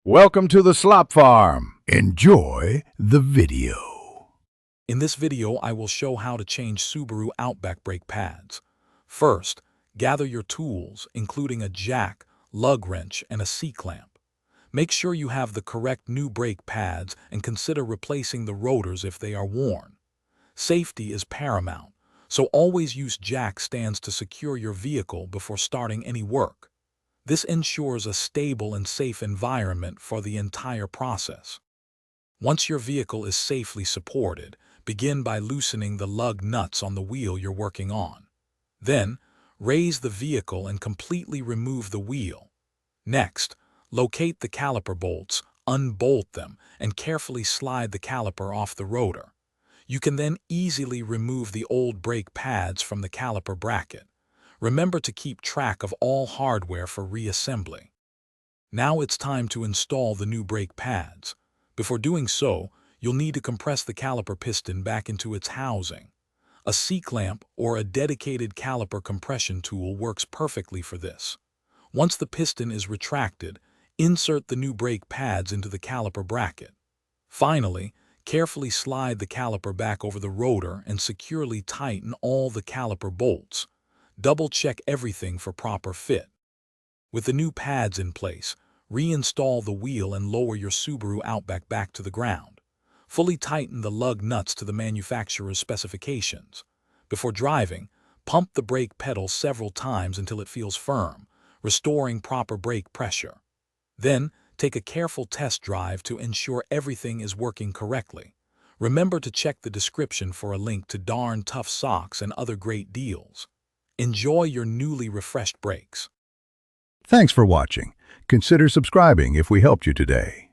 Welcome to the Slop Farm. Enjoy the video. In this video, I will show how to change Subaru Outback brake pads. First, gather your tools, including a jack, lug wrench, and a C-clamp. Make sure you have the correct new brake pads and consider replacing the rotors if they are worn. Safety is paramount, so always use jack stands to secure your vehicle before starting any work. This ensures a stable and safe environment for the entire process. Once your vehicle is safely supported, begin by loosening the lug nuts on the wheel you're working on. Then, raise the vehicle and completely remove the wheel. Next, locate the caliper bolts, unbolt them, and carefully slide the caliper off the rotor. You can then easily remove the old brake pads from the caliper bracket. Remember to keep track of all hardware for reassembly. Now it's time to install the new brake pads. Before doing so, you'll need to compress the caliper piston back into its housing. A C-clamp or a dedicated caliper compression tool works perfectly for this. Once the piston is retracted, insert the new brake pads into the caliper bracket. Finally, carefully slide the caliper back over the rotor and securely tighten all the caliper bolts. Double-check everything for proper fit. With the new pads in place, reinstall the wheel and lower your Subaru Outback back to the ground. Fully tighten the lug nuts to the manufacturer's specifications. Before driving, pump the brake pedal several times until it feels firm, restoring proper brake pressure. Then, take a careful test drive to ensure everything is working correctly. Remember to check the description for a link to Darn Tough socks and other great deals. Enjoy your newly refreshed brakes. Thanks for watching. Consider subscribing if we helped you today.